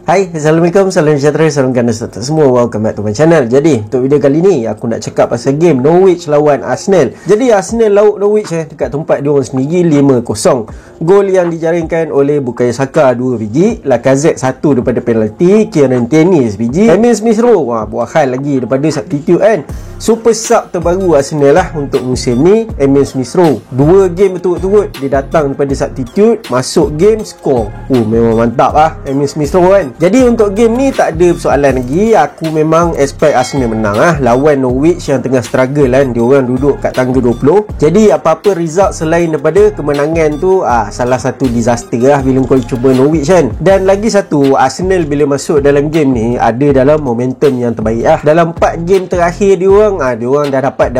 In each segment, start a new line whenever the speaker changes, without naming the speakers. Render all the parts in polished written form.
Hai, Assalamualaikum, salam sejahtera, salam ganda serta semua. Welcome back to my channel. Jadi, untuk video kali ni aku nak cakap pasal game Norwich lawan Arsenal. Jadi, Arsenal laut Norwich dekat tempat dia orang sendiri 5-0. Gol yang dijaringkan oleh Bukayo Saka 2 biji, Lacazette 1 daripada penalti, Kieran Tierney sebiji, Emil Smith Rowe buat hal lagi daripada substitute kan. Super sub terbaru Arsenal lah untuk musim ni, Emil Smith Rowe. 2 game berturut-turut dia datang daripada substitute, masuk game, score. Memang mantap lah Emil Smith Rowe kan. Jadi untuk game ni tak ada persoalan lagi. Aku memang expect Arsenal menang lah lawan Norwich yang tengah struggle kan. Dia orang duduk kat tangga 20. Jadi apa-apa result selain daripada kemenangan tu salah satu disaster lah bila kau cuba Norwich kan. Dan lagi satu, Arsenal bila masuk dalam game ni ada dalam momentum yang terbaik lah. Dalam 4 game terakhir dia orang dah dapat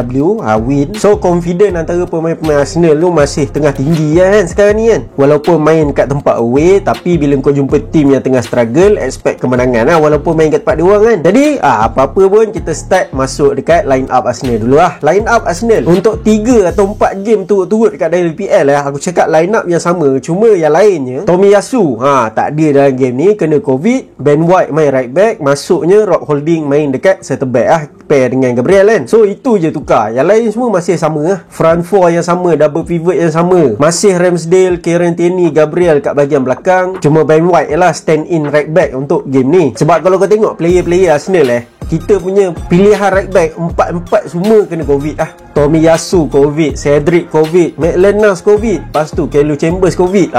win. So confident antara pemain-pemain Arsenal tu masih tengah tinggi kan sekarang ni kan. Walaupun main kat tempat away, tapi bila kau jumpa tim yang tengah struggle, expect kemenangan lah walaupun main kat tempat dia orang kan. Jadi apa-apa pun kita start masuk dekat line up Arsenal dulu lah. Line up Arsenal untuk 3 atau 4 game turut-turut dekat dalam PL aku cakap line up yang sama, cuma yang lainnya Tomiyasu tak ada dalam game ni, kena Covid. Ben White main right back, masuknya Rob Holding main dekat center back pair dengan Gabriel kan. So itu je tukar, yang lain semua masih sama lah. Front 4 yang sama, double pivot yang sama, masih Ramsdale, Kieran Tierney, Gabriel kat bahagian belakang. Cuma Ben White lah stand in right back untuk game ni. Sebab kalau kau tengok player-player Arsenal kita punya pilihan right back 4-4 semua kena Covid Tomiyasu Covid, Cedric Covid, Maitland-Niles Covid, lepas tu Keylor Chambers Covid.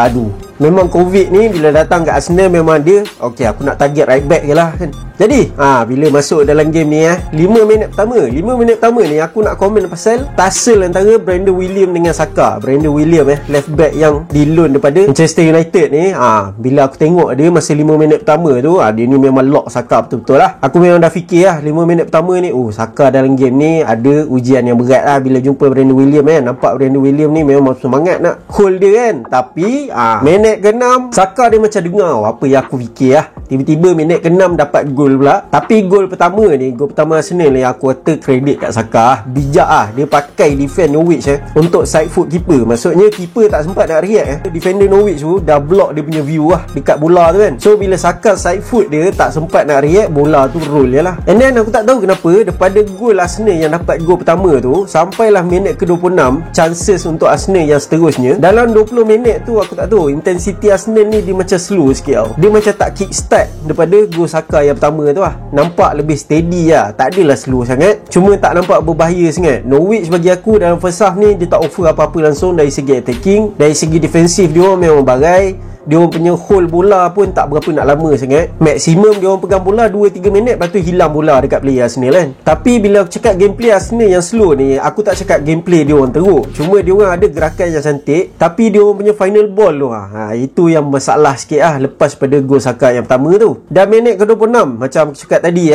Memang Covid ni bila datang kat Arsenal memang dia aku nak target right back je lah kan. Jadi bila masuk dalam game ni 5 minit pertama ni aku nak komen pasal tussle antara Brandon Williams dengan Saka. Brandon Williams left back yang di loan daripada Manchester United ni, bila aku tengok dia masa 5 minit pertama tu dia ni memang lock Saka betul-betul lah. Aku memang dah fikir 5 minit pertama ni Saka dalam game ni ada ujian yang berat lah bila jumpa Brandon Williams kan. Nampak Brandon Williams ni memang semangat nak hold dia kan. Tapi minit ke-6 Saka dia macam dengar apa yang aku fikir tiba-tiba minit ke-6 dapat gol pula. Tapi gol pertama Arsenal ni aku kata kredit kat Saka. Bijak dia pakai defend Norwich untuk side foot keeper. Maksudnya keeper tak sempat nak react defender Norwich tu dah block dia punya view dekat bola tu kan. So bila Saka side foot dia tak sempat nak react, bola tu roll je lah. And then aku tak tahu kenapa daripada gol Arsenal yang dapat gol pertama tu sampailah minit ke-26, chances untuk Arsenal yang seterusnya dalam 20 minit tu aku tak tahu intensity Arsenal ni dia macam slow sikit Dia macam tak kick start daripada gol Saka yang pertama tu nampak lebih steady tak adalah slow sangat, cuma tak nampak berbahaya sangat. Norwich bagi aku dalam first half ni dia tak offer apa-apa langsung dari segi attacking. Dari segi defensif dia orang memang bagai. Dia orang punya hold bola pun tak berapa nak lama sangat. Maksimum dia orang pegang bola 2-3 minit, lepas tu hilang bola dekat player Arsenal kan. Tapi bila aku cakap gameplay Arsenal yang slow ni, aku tak cakap gameplay dia orang teruk. Cuma dia orang ada gerakan yang cantik, tapi dia orang punya final ball tu itu yang masalah sikit lepas pada gol Saka yang pertama tu. Dan minit ke-26 macam aku cakap tadi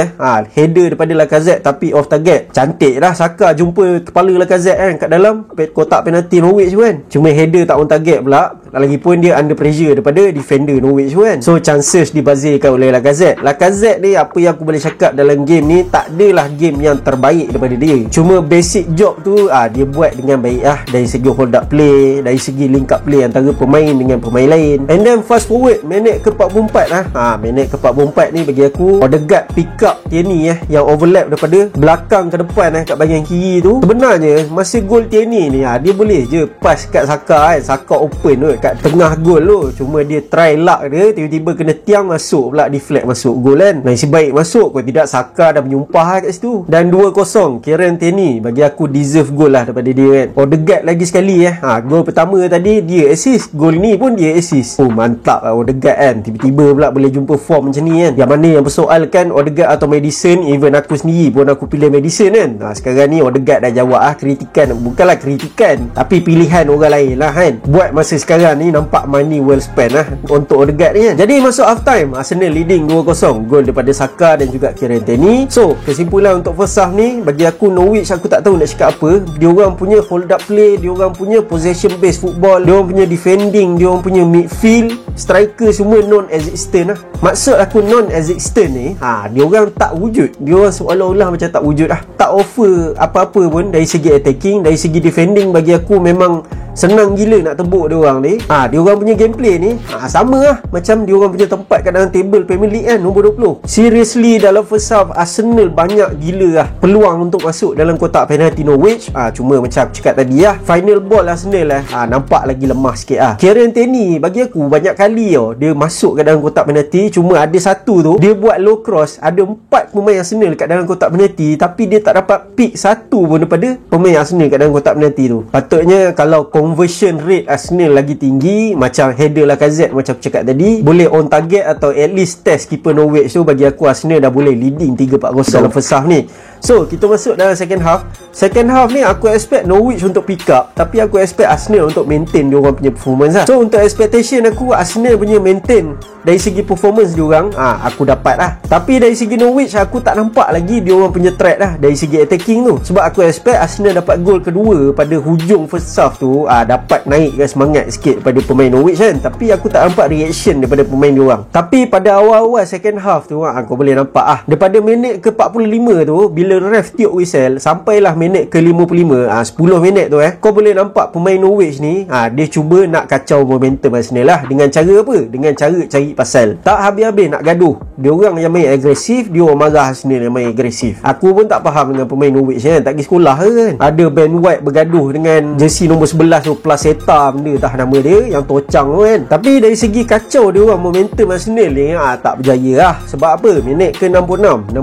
header daripada Lacazette tapi off target. Cantik dah Saka jumpa kepala Lacazette kan kat dalam kotak penalti Norwich tu kan. Cuma header tak on target pula. Lagipun dia under pressure daripada defender Norwich kan. So chances dibazirkan oleh Lacazette. Lacazette ni apa yang aku boleh cakap dalam game ni, tak adalah game yang terbaik daripada dia. Cuma basic job tu dia buat dengan baik dari segi hold up play, dari segi link up play antara pemain dengan pemain lain. And then fast forward minit ke-44 minit ke-44 ni bagi aku Odegaard pick up Tierney yang overlap daripada belakang ke depan kat bahagian kiri tu. Sebenarnya masa gol Tierney ni dia boleh je pass kat Saka Saka open tu kat tengah gol tu, cuma dia try luck dia, tiba-tiba kena tiang masuk pula, deflect masuk gol kan. Nasib baik masuk, kalau tidak Saka dah menyumpah kat situ. Dan 2-0 Kieran Tierney bagi aku deserve gol lah daripada dia kan. Odegaard lagi sekali gol pertama tadi dia assist, gol ni pun dia assist. Mantap Odegaard kan. Tiba-tiba pula boleh jumpa form macam ni kan. Yang mana yang persoalkan Odegaard atau Maddison, even aku sendiri pun aku pilih Maddison kan. Sekarang ni Odegaard dah jawab kritikan, bukanlah kritikan tapi pilihan orang lain lah kan. Buat masa sekarang ni nampak money well spent untuk Odegaard ni kan. Jadi masuk half time Arsenal leading 2-0, gol daripada Saka dan juga Kieran Tierney. So kesimpulan untuk first half ni bagi aku Norwich aku tak tahu nak cakap apa. Dia orang punya hold up play, dia orang punya possession based football, dia orang punya defending, dia orang punya midfield, striker semua non-existent Maksud aku non-existent ni dia orang tak wujud. Dia orang seolah-olah macam tak wujud tak offer apa-apa pun dari segi attacking, dari segi defending bagi aku memang senang gila nak tebuk dia orang ni. Dia orang punya gameplay ni sama lah macam dia orang punya tempat kat dalam table Premier League kan, nombor 20. Seriously, dalam first half Arsenal banyak gila lah peluang untuk masuk dalam kotak penalti Norwich. Cuma macam aku cakap tadi lah, final ball Arsenal nampak lagi lemah sikit lah. Kieran Tierney bagi aku banyak kali dia masuk kat dalam kotak penalti, cuma ada satu tu dia buat low cross, ada 4 pemain Arsenal kat dalam kotak penalti, tapi dia tak dapat pick satu pun daripada pemain Arsenal kat dalam kotak penalti tu. Patutnya kalau conversion rate Arsenal lagi tinggi, macam header Lacazette macam aku cakap tadi, boleh on target atau at least test keeper Norwich tu, bagi aku Arsenal dah boleh leading 3-4-0 dalam first half ni. So kita masuk dalam second half. Second half ni aku expect Norwich untuk pick up, tapi aku expect Arsenal untuk maintain diorang punya performance lah. So untuk expectation aku, Arsenal punya maintain dari segi performance diorang, aku dapat lah. Tapi dari segi Norwich, aku tak nampak lagi diorang punya threat lah dari segi attacking tu. Sebab aku expect Arsenal dapat gol kedua pada hujung first half tu, dapat naikkan semangat sikit pada pemain Norwich kan. Tapi aku tak nampak reaction daripada pemain diorang. Tapi pada awal-awal second half tu, kau boleh nampak daripada minit ke 45 tu, bila ref tiup whistle, sampailah minit ke 55, 10 minit tu kau boleh nampak pemain Norwich ni, dia cuba nak kacau momentum Arsenal lah. Dengan cara apa? Dengan cara cari pasal. Tak habis-habis nak gaduh. Dia orang yang main agresif, dia orang marah Arsenal yang main agresif. Aku pun tak faham dengan pemain Norwich kan, tak pergi sekolah ke kan. Ada Ben White bergaduh dengan jersey nombor 11 tu, Placeta benda tak nama dia, yang tocang tu kan. Tapi dari segi kacau dia orang momentum Arsenal ni, tak berjaya lah. Sebab apa? Minit ke 66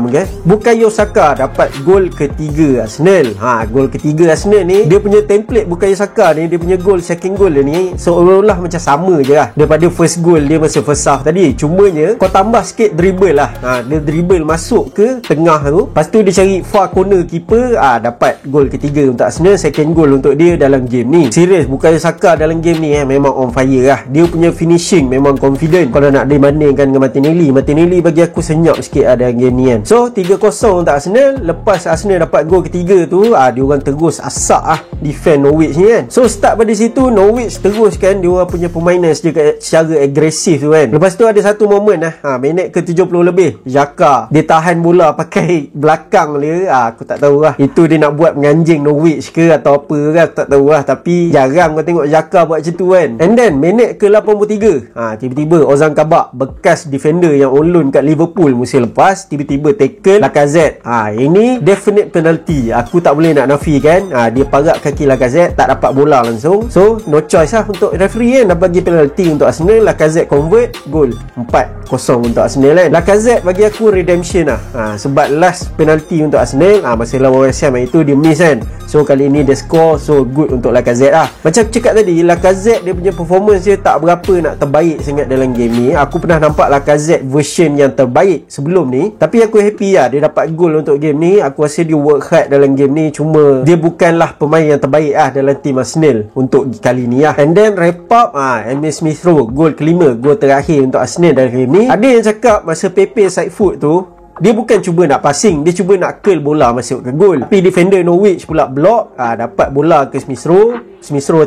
kan, Bukayo Saka dapat gol ketiga Arsenal. Gol ketiga Arsenal ni, dia punya template Bukayo Saka ni, dia punya gol, second gol dia ni seolah-olah macam sama je lah daripada first goal dia masa first half tadi. Cumanya kau tambah sikit dribble lah. Dia dribble masuk ke tengah tu, lepas tu dia cari far corner keeper, dapat gol ketiga untuk Arsenal, second goal untuk dia dalam game ni. Serius, Bukayo Saka dalam game ni memang on fire lah. Dia punya finishing memang confident. Kalau nak dibandingkan dengan Martinelli bagi aku senyap sikit dalam game ni kan. So 3-0 untuk Arsenal. Lepas Arsenal dapat gol ketiga tu, dia orang terus asak defend Norwich ni kan. So start pada situ, Norwich teruskan dia orang punya permainan secara agresif tu kan. Lepas tu ada satu momen minit ke 70 lebih, Xhaka dia tahan bola pakai belakang dia. Aku tak tahu lah itu dia nak buat menganjing Norwich ke atau apa ke, aku tak tahu lah. Tapi jarang kau tengok Xhaka buat macam tu kan. And then minit ke 83, tiba-tiba Ozan Kabak, bekas defender yang on loan kat Liverpool musim lepas, tiba-tiba tackle Lacazette. Ini definite penalty, aku tak boleh nak nafikan. Dia parak kaki Lacazette, tak dapat bola langsung. So no choice lah untuk referee kan, dah bagi penalty untuk Arsenal. Lacazette convert, gol 4-0 untuk Arsenal kan. Lacazette bagi aku redemption lah. Sebab last penalty untuk Arsenal masa lawan West Ham itu dia miss kan. So kali ni dia score, so good untuk Lacazette lah. Macam aku cakap tadi, Lacazette dia punya performance dia tak berapa nak terbaik sangat dalam game ni. Aku pernah nampak Lacazette version yang terbaik sebelum ni, tapi aku happy lah dia dapat gol untuk game ni. Aku rasa dia work hard dalam game ni, cuma dia bukanlah pemain yang terbaik dalam tim Arsenal untuk kali ni lah. And then wrap up, Emil Smith Rowe, gol kelima, gol terakhir untuk Arsenal dalam game ni. Ada yang cakap masa Pepe side foot tu, dia bukan cuba nak passing, dia cuba nak curl bola masuk ke gol. Tapi defender Norwich pula block, dapat bola ke Smith Rowe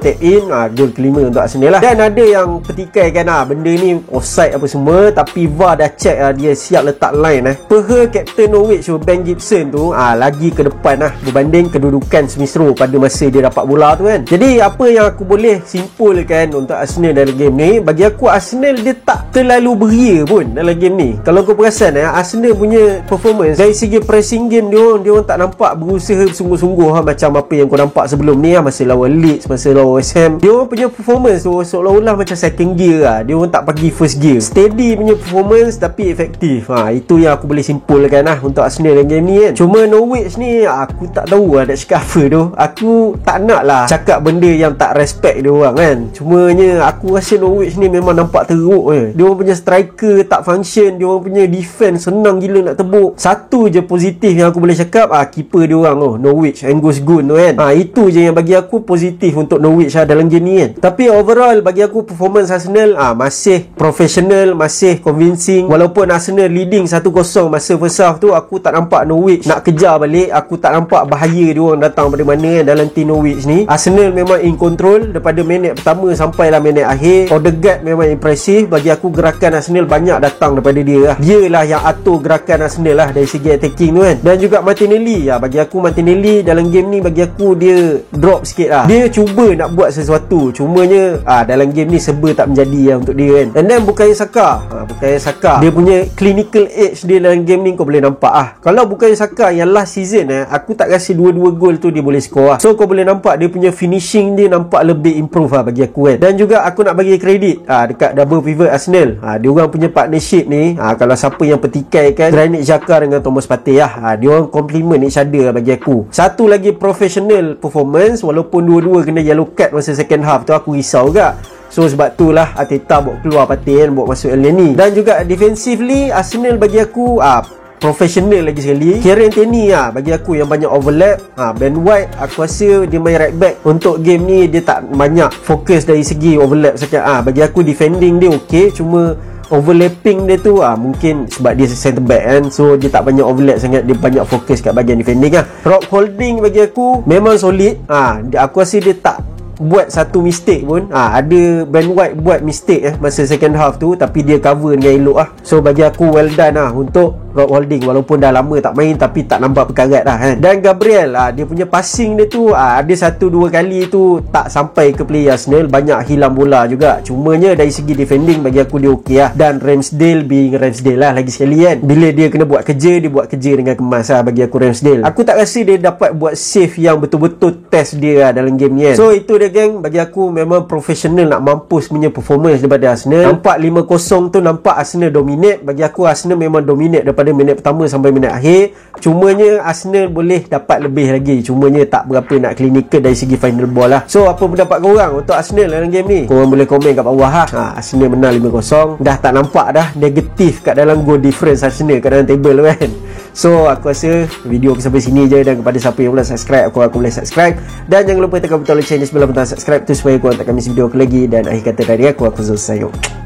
tap in, gol kelima untuk Arsenal lah. Dan ada yang petikaikan benda ni offside apa semua, tapi VAR dah check dia siap letak line Peha Captain Norwich tu, Ben Gibson tu, lagi ke depan berbanding kedudukan Smith Rowe pada masa dia dapat bola tu kan. Jadi apa yang aku boleh simpulkan untuk Arsenal dalam game ni, bagi aku Arsenal dia tak terlalu beria pun dalam game ni. Kalau kau perasan Arsenal punya performance dari segi pressing game dia orang tak nampak berusaha sungguh-sungguh macam apa yang kau nampak sebelum ni masa lawan Leeds, masa lawan West Ham. Dia orang punya performance tu seolah-olah macam second gear Dia orang tak bagi first gear. Steady punya performance tapi efektif. Itu yang aku boleh simpulkan untuk Arsenal dalam game ni kan. Cuma Norwich ni aku tak tahu nak cakap apa tu. Aku tak nak lah cakap benda yang tak respect dia orang kan. Cumanya aku rasa Norwich ni memang nampak teruk Dia orang punya striker tak function, dia orang punya defense senang gila nak tebuk. Satu je positif yang aku boleh cakap, keeper dia orang Norwich, Angus Gunn tu kan. Itu je yang bagi aku positif untuk Norwich dalam game ni kan. Tapi overall bagi aku performance Arsenal masih professional, masih convincing. Walaupun Arsenal leading 1-0 masa first half tu, aku tak nampak Norwich nak kejar balik. Aku tak nampak bahaya dia orang datang pada mana dalam team Norwich ni. Arsenal memang in control daripada minit pertama sampailah minit akhir. Odegaard memang impresif. Bagi aku gerakan Arsenal banyak datang daripada dia Dia lah yang atur gerakan Arsenal lah dari segi attacking tu kan. Dan juga Martinelli, bagi aku Martinelli dalam game ni bagi aku dia drop sikit Dia cuba nak buat sesuatu, cumanya dalam game ni serba tak menjadi untuk dia kan. And then Bukayo Saka, Bukayo Saka dia punya clinical edge dia dalam game ni kau boleh nampak Kalau Bukayo Saka yang last season aku tak rasa 2-2 gol tu dia boleh score So kau boleh nampak dia punya finishing dia nampak lebih improve bagi aku kan. Dan juga aku nak bagi kredit dekat double pivot Arsenal. Dia orang punya partnership ni, kalau siapa yang petikai kan Granit Xhaka dengan Thomas Partey dia orang compliment each other bagi aku. Satu lagi professional performance, walaupun dua-dua kena yellow card masa second half tu aku risau juga. So sebab tu lah Arteta buat keluar Partey kan, buat masuk Elneny. Dan juga defensively Arsenal bagi aku professional lagi sekali. Kieran Tierney bagi aku yang banyak overlap. Ben White aku rasa dia main right back untuk game ni dia tak banyak fokus dari segi overlap sangat. Bagi aku defending dia okey, cuma overlapping dia tu mungkin sebab dia center back kan, so dia tak banyak overlap sangat, dia banyak fokus kat bahagian defending Rob Holding bagi aku memang solid. Aku rasa dia tak buat satu mistake pun. Ada Ben White buat mistake masa second half tu, tapi dia cover dengan elok So bagi aku well done untuk Rob Holding, walaupun dah lama tak main tapi tak nampak perkarat kan. Dan Gabriel dia punya passing dia tu ada 1-2 kali tu tak sampai ke player Arsenal, banyak hilang bola juga. Cumanya dari segi defending bagi aku dia okey Dan Ramsdale being Ramsdale lagi sekali kan, bila dia kena buat kerja, dia buat kerja dengan kemas bagi aku Ramsdale. Aku tak rasa dia dapat buat save yang betul-betul test dia dalam game ni kan. So itu dia geng, bagi aku memang profesional nak mampus punya performance daripada Arsenal. Nampak 5-0 tu nampak Arsenal dominate. Bagi aku Arsenal memang dominate daripada minit pertama sampai minit akhir. Cumanya Arsenal boleh dapat lebih lagi, cumanya tak berapa nak clinical dari segi final ball So apa pendapat korang untuk Arsenal dalam game ni? Korang boleh komen kat bawah Arsenal menang 5-0. Dah tak nampak dah negatif kat dalam goal difference Arsenal kat dalam table kan. So aku rasa video aku sampai sini je. Dan kepada siapa yang belum subscribe, aku boleh subscribe. Dan jangan lupa tekan butang lonceng di sebelah butang subscribe tu supaya korang tak miss video aku lagi. Dan akhir kata dari aku Zul Sayur.